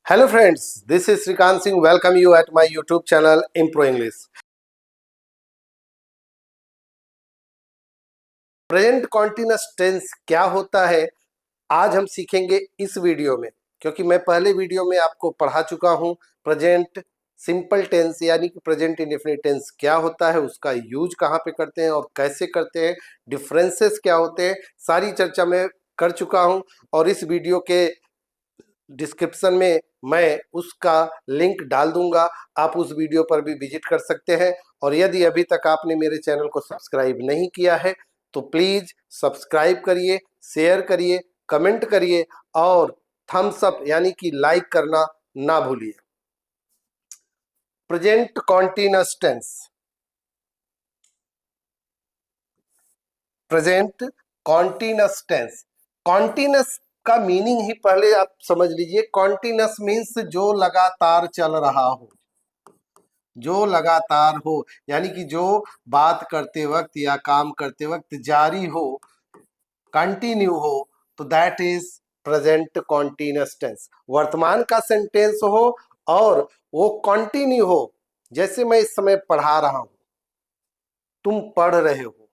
Hello friends, this is Srikant Singh. Welcome you at my YouTube channel Impro English. Present continuous tense क्या होता है आज हम सीखेंगे इस वीडियो में, क्योंकि मैं पहले वीडियो में आपको पढ़ा चुका हूं प्रेजेंट सिंपल टेंस यानी कि प्रेजेंट इंडेफिनिट टेंस क्या होता है, उसका यूज कहाँ पे करते हैं और कैसे करते हैं, डिफरेंसेस क्या होते हैं, सारी चर्चा मैं कर चुका हूं। और इस वीडियो के डिस्क्रिप्शन में मैं उसका लिंक डाल दूंगा, आप उस वीडियो पर भी विजिट कर सकते हैं। और यदि अभी तक आपने मेरे चैनल को सब्सक्राइब नहीं किया है तो प्लीज सब्सक्राइब करिए, शेयर करिए, कमेंट करिए और थम्स अप यानी कि लाइक करना ना भूलिए। Present continuous tense, present continuous tense. Continuous का मीनिंग ही पहले आप समझ लीजिए। कॉन्टिन्यूअस मीन्स जो लगातार चल रहा हो, जो लगातार हो, यानी कि जो बात करते वक्त या काम करते वक्त जारी हो, कंटिन्यू हो, तो that is present continuous tense. वर्तमान का सेंटेंस हो और वो कंटिन्यू हो। जैसे मैं इस समय पढ़ा रहा हूं, तुम पढ़ रहे हो,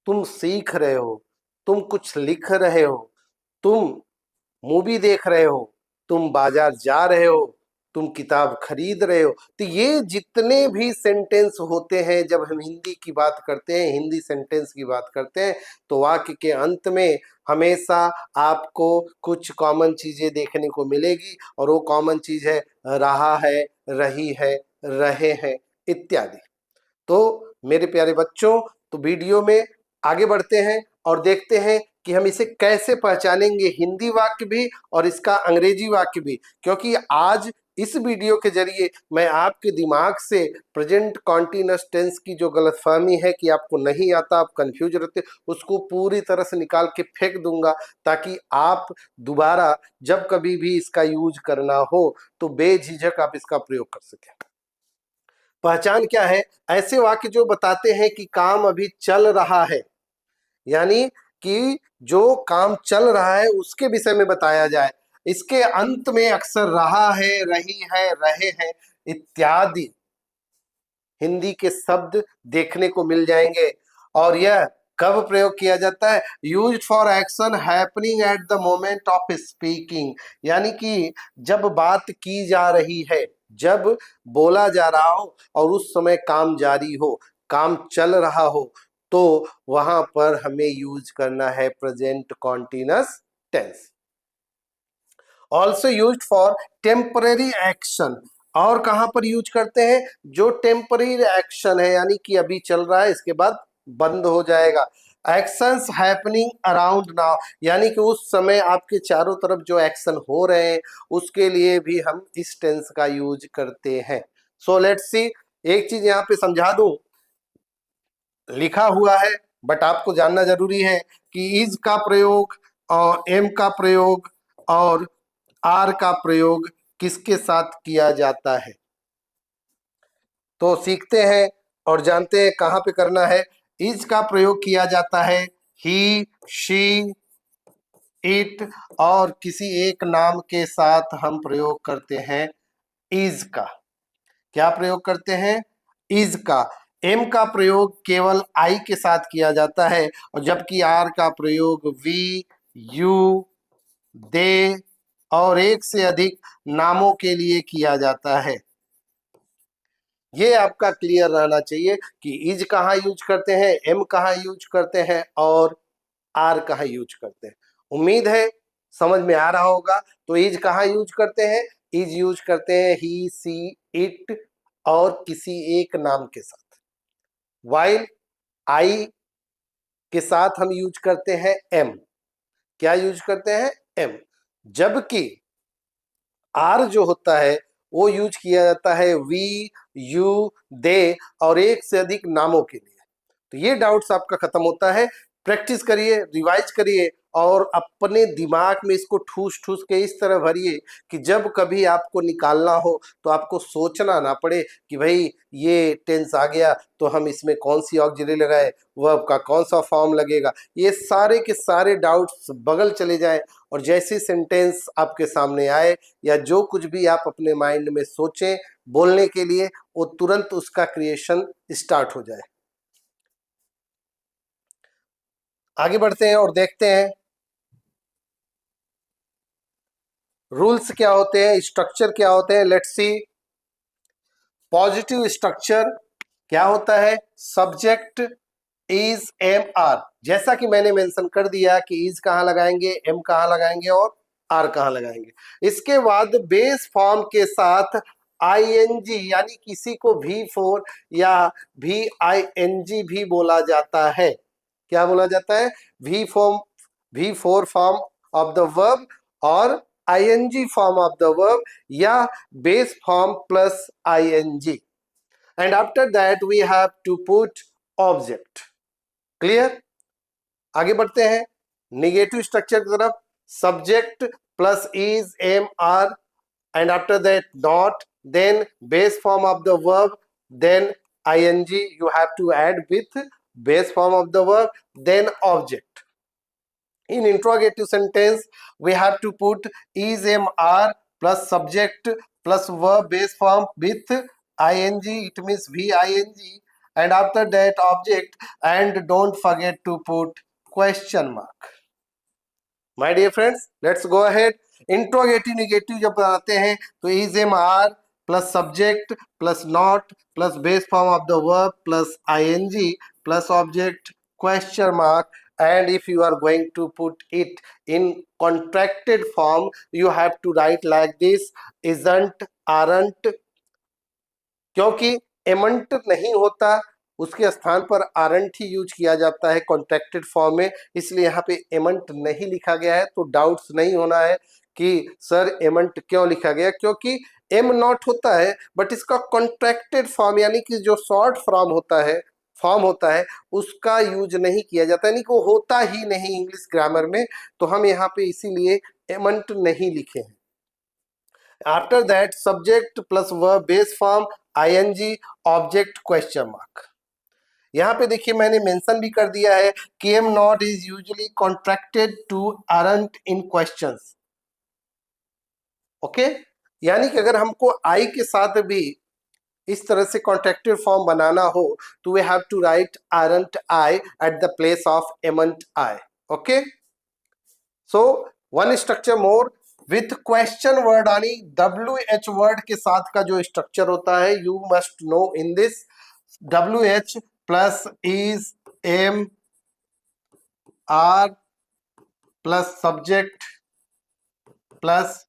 तुम सीख रहे हो, तुम कुछ लिख रहे हो, तुम मूवी देख रहे हो, तुम बाजार जा रहे हो, तुम किताब खरीद रहे हो। तो ये जितने भी सेंटेंस होते हैं, जब हम हिंदी की बात करते हैं, हिंदी सेंटेंस की बात करते हैं, तो वाक्य के अंत में हमेशा आपको कुछ कॉमन चीजें देखने को मिलेगी। और वो कॉमन चीज है रहा है, रही है, रहे हैं इत्यादि। तो मेरे प्यारे बच्चों, तो वीडियो में आगे बढ़ते हैं और देखते हैं कि हम इसे कैसे पहचानेंगे, हिंदी वाक्य भी और इसका अंग्रेजी वाक्य भी। क्योंकि आज इस वीडियो के जरिए मैं आपके दिमाग से प्रेजेंट कॉन्टिन्यूअस टेंस की जो गलतफहमी है कि आपको नहीं आता, आप कंफ्यूज रहते, उसको पूरी तरह से निकाल के फेंक दूंगा, ताकि आप दोबारा जब कभी भी इसका यूज करना हो तो बेझिझक आप इसका प्रयोग कर सकें। पहचान क्या है? ऐसे वाक्य जो बताते हैं कि काम अभी चल रहा है, यानी कि जो काम चल रहा है उसके विषय में बताया जाए। इसके अंत में अक्सर रहा है, रही है, रहे हैं इत्यादि हिंदी के शब्द देखने को मिल जाएंगे। और यह कब प्रयोग किया जाता है? Used for action happening at the moment of speaking, यानी कि जब बात की जा रही है, जब बोला जा रहा हो और उस समय काम जारी हो, काम चल रहा हो, तो वहां पर हमें यूज करना है present continuous tense. Also use for temporary action. और कहां पर यूज करते हैं? जो टेम्पररी एक्शन है, यानी कि अभी चल रहा है, इसके बाद बंद हो जाएगा। एक्शंस हैपनिंग अराउंड नाउ, यानी कि उस समय आपके चारों तरफ जो एक्शन हो रहे हैं उसके लिए भी हम इस टेंस का यूज करते हैं। सो लेट्स सी, एक चीज यहां पे समझा दूं, लिखा हुआ है बट आपको जानना जरूरी है कि इज का प्रयोग और एम का प्रयोग और आर का प्रयोग किसके साथ किया जाता है। तो सीखते हैं और जानते हैं कहां पे करना है। इज का प्रयोग किया जाता है ही, शी, इट और किसी एक नाम के साथ हम प्रयोग करते हैं इज का। क्या प्रयोग करते हैं? इज का। एम का प्रयोग केवल आई के साथ किया जाता है, और जबकि आर का प्रयोग वी, यू, दे और एक से अधिक नामों के लिए किया जाता है। ये आपका क्लियर रहना चाहिए कि इज कहाँ यूज करते हैं, एम कहाँ यूज करते हैं और आर कहाँ यूज करते हैं। उम्मीद है समझ में आ रहा होगा। तो इज कहाँ यूज करते हैं? इज यूज करते हैं ही, सी, इट और किसी एक नाम के साथ। वाइल आई के साथ हम यूज करते हैं एम। क्या यूज करते हैं? एम। जबकि आर जो होता है वो यूज किया जाता है वी, यू, दे और एक से अधिक नामों के लिए। तो ये डाउट्स आपका खत्म होता है। प्रैक्टिस करिए, रिवाइज करिए और अपने दिमाग में इसको ठूस ठूस के इस तरह भरिए कि जब कभी आपको निकालना हो तो आपको सोचना ना पड़े कि भाई ये टेंस आ गया तो हम इसमें कौन सी ऑक्सिलरी लगाए, वर्ब का कौन सा फॉर्म लगेगा। ये सारे के सारे डाउट्स बगल चले जाएं और जैसे सेंटेंस आपके सामने आए या जो कुछ भी आप अपने माइंड में सोचें बोलने के लिए, वो तुरंत उसका क्रिएशन स्टार्ट हो जाए। आगे बढ़ते हैं और देखते हैं रूल्स क्या होते हैं, स्ट्रक्चर क्या होते हैं। Let's see. पॉजिटिव स्ट्रक्चर क्या होता है? सब्जेक्ट इज एम आर, जैसा कि मैंने मेंशन कर दिया कि इज कहां लगाएंगे, एम कहां लगाएंगे और आर कहां लगाएंगे। इसके बाद बेस फॉर्म के साथ आईएनजी, यानी किसी को वी फोर या वी आई एन जी भी बोला जाता है। क्या बोला जाता है? V four form of the verb और I N G form of the verb या base form plus I N G. And after that we have to put object. Clear? आगे बढ़ते हैं निगेटिव स्ट्रक्चर की तरफ। Subject plus is am are and after that not, then base form of the verb, then ing you have to add with base form of the verb, then object. In interrogative sentence we have to put is am are plus subject plus verb base form with ing, it means VING, and after that object, and don't forget to put question mark. My dear friends, let's go ahead. Interrogative negative जब बनाते हैं तो is am are plus subject plus not plus base form of the verb plus ING plus object question mark, and if you are going to put it in contracted form you have to write like this: isn't, aren't, क्योंकि एमंट नहीं होता उसके स्थान पर aren't ही use किया जाता है contracted form में, इसलिए यहाँ पे एमंट नहीं लिखा गया है। तो डाउट्स नहीं होना है कि सर एमंट क्यों लिखा गया, क्योंकि एम नॉट होता है बट इसका कॉन्ट्रैक्टेड फॉर्म यानी कि जो शॉर्ट फॉर्म होता है उसका यूज नहीं किया जाता, यानी कि वो होता ही नहीं इंग्लिश ग्रामर में, तो हम यहाँ पे इसीलिए एमंट नहीं लिखे हैं। After that subject plus verb base form ING object question mark. यहां पे देखिए मैंने मेंशन भी कर दिया है कि am not is usually contracted to aren't in questions. Okay, यानी कि अगर हमको आई के साथ भी इस तरह से कॉन्ट्रैक्टेड फॉर्म बनाना हो तो we have to write aren't I at the place of amn't I. Okay, so one structure more with question word, यानी WH वर्ड के साथ का जो स्ट्रक्चर होता है you must know in this. WH plus is am are plus subject plus,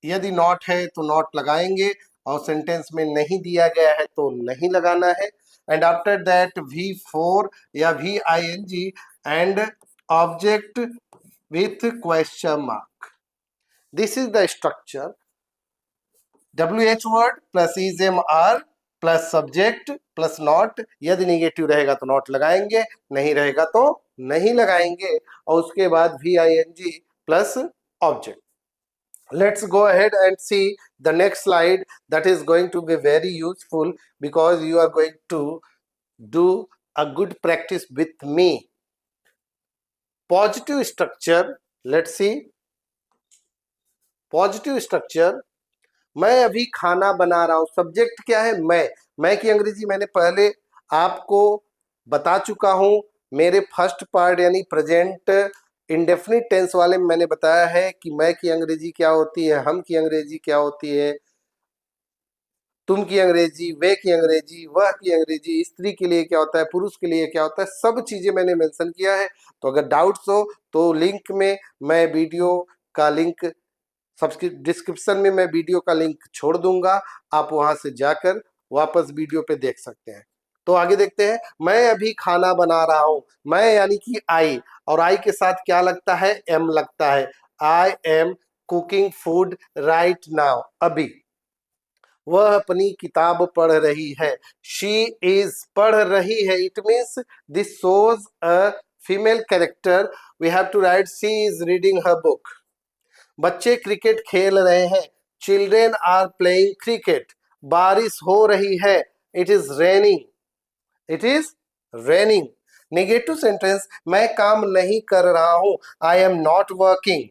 यदि not है तो नॉट लगाएंगे और सेंटेंस में नहीं दिया गया है तो नहीं लगाना है। एंड आफ्टर दैट V4 या VING and object with question mark. This is the structure. WH word plus is am are plus subject plus not, यदि निगेटिव रहेगा तो नॉट लगाएंगे, नहीं रहेगा तो नहीं लगाएंगे, और उसके बाद VING plus object. Let's go ahead and see the next slide that is going to be very useful because you are going to do a good practice with me. Positive structure, let's see. Positive structure, मैं अभी खाना बना रहा हूं, subject क्या है? मैं की अंग्रेजी मैंने पहले आपको बता चुका हूं, मेरे फर्स्ट पार्ट यानी प्रेजेंट इंडेफिनिट टेंस वाले में मैंने बताया है कि मैं की अंग्रेजी क्या होती है, हम की अंग्रेजी क्या होती है, तुम की अंग्रेजी, वे की अंग्रेजी, वह की अंग्रेजी, स्त्री के लिए क्या होता है, पुरुष के लिए क्या होता है, सब चीजें मैंने मेंशन किया है। तो अगर डाउट्स हो तो लिंक में मैं वीडियो का लिंक डिस्क्रिप्शन में मैं वीडियो का लिंक छोड़ दूंगा, आप वहां से जाकर वापस वीडियो पे देख सकते हैं। तो आगे देखते हैं, मैं अभी खाना बना रहा हूं, मैं यानी कि आई, और आई के साथ क्या लगता है? एम लगता है। I am cooking food right now, अभी। वह अपनी किताब पढ़ रही है, शी इज पढ़ रही है, it means this shows a female character, we have to write she is reading her book. बच्चे क्रिकेट खेल रहे हैं, चिल्ड्रेन आर प्लेइंग क्रिकेट. बारिश हो रही है, it is raining. It is raining. Negative sentence, मैं काम नहीं कर रहा हूं, आई एम नॉट वर्किंग.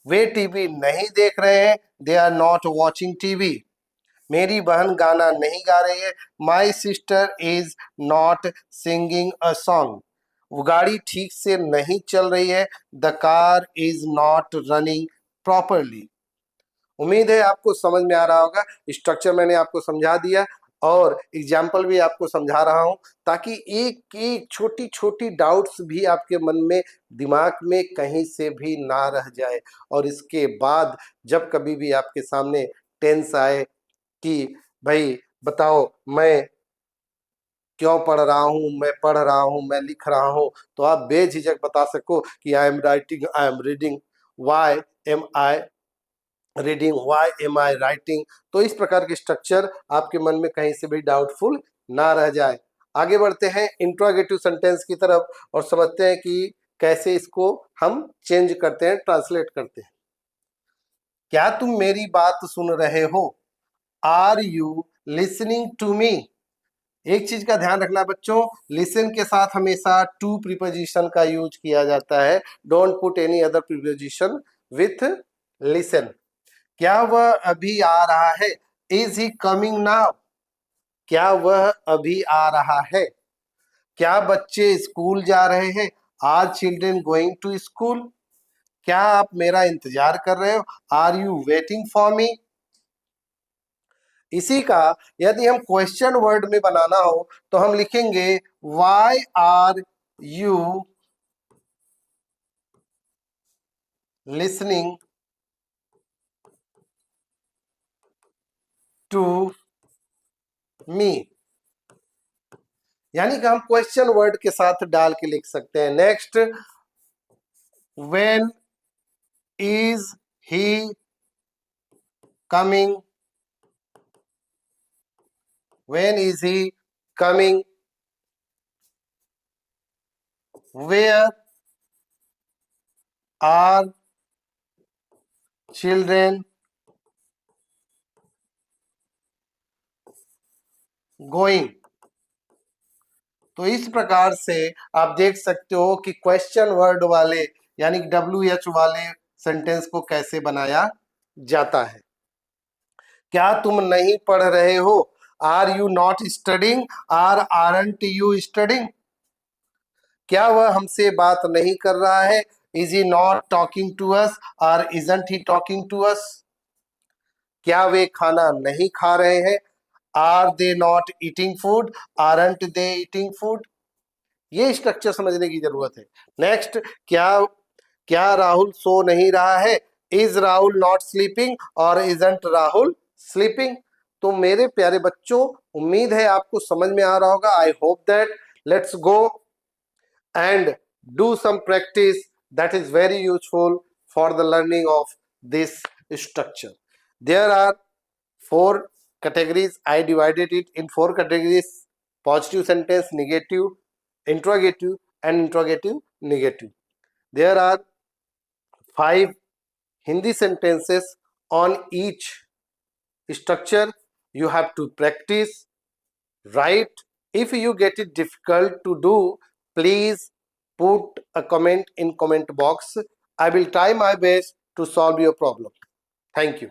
वे टीवी नहीं देख रहे हैं, they are not watching TV. मेरी बहन गाना नहीं गा रही है, my sister is not singing a song. वो गाड़ी ठीक से नहीं चल रही है, the car is not running properly. उम्मीद है आपको समझ में आ रहा होगा. स्ट्रक्चर मैंने आपको समझा दिया और एग्जाम्पल भी आपको समझा रहा हूं, ताकि एक एक छोटी छोटी डाउट्स भी आपके मन में, दिमाग में कहीं से भी ना रह जाए. और इसके बाद जब कभी भी आपके सामने टेंस आए कि भाई बताओ मैं क्यों पढ़ रहा हूं, मैं पढ़ रहा हूं, मैं लिख रहा हूं, तो आप बेझिझक बता सको कि I am writing, I am reading, why am I reading, why am I writing. तो इस प्रकार के स्ट्रक्चर आपके मन में कहीं से भी डाउटफुल ना रह जाए. आगे बढ़ते हैं इंट्रोगेटिव सेंटेंस की तरफ और समझते हैं कि कैसे इसको हम चेंज करते हैं, ट्रांसलेट करते हैं. क्या तुम मेरी बात सुन रहे हो? Are you listening to me? एक चीज का ध्यान रखना बच्चों, लिसन के साथ हमेशा टू प्रीपोजिशन का यूज किया जाता है. Don't put any other preposition with listen. क्या वह अभी आ रहा है? Is he coming now? क्या वह अभी आ रहा है? क्या बच्चे स्कूल जा रहे हैं? Are children going to school? क्या आप मेरा इंतजार कर रहे हो? Are you waiting for me? इसी का यदि हम क्वेश्चन वर्ड में बनाना हो तो हम लिखेंगे why are you listening to me. यानी कि हम क्वेश्चन वर्ड के साथ डाल के लिख सकते हैं. Next, when is he coming? When is he coming? Where are children going? तो इस प्रकार से आप देख सकते हो कि क्वेश्चन वर्ड वाले यानी WH वाले सेंटेंस को कैसे बनाया जाता है. क्या तुम नहीं पढ़ रहे हो? Are you not studying? Aren't you studying? क्या वह हमसे बात नहीं कर रहा है? Is he not talking to us? Are isn't he talking to us? क्या वे खाना नहीं खा रहे हैं? Are they not eating food? Aren't they eating food? ये स्ट्रक्चर समझने की जरूरत है. नेक्स्ट, क्या राहुल सो नहीं रहा है? Is Rahul not sleeping? और इजंट राहुल स्लीपिंग? तो मेरे प्यारे बच्चों, उम्मीद है आपको समझ में आ रहा होगा. I hope that. Let's go and do some practice that is very useful for the learning of this structure. There are 4 categories. I divided it in 4 categories: positive sentence, negative, interrogative and interrogative negative. There are 5 Hindi sentences on each structure. You have to practice, write. If you get it difficult to do, please put a comment in comment box. I will try my best to solve your problem. Thank you.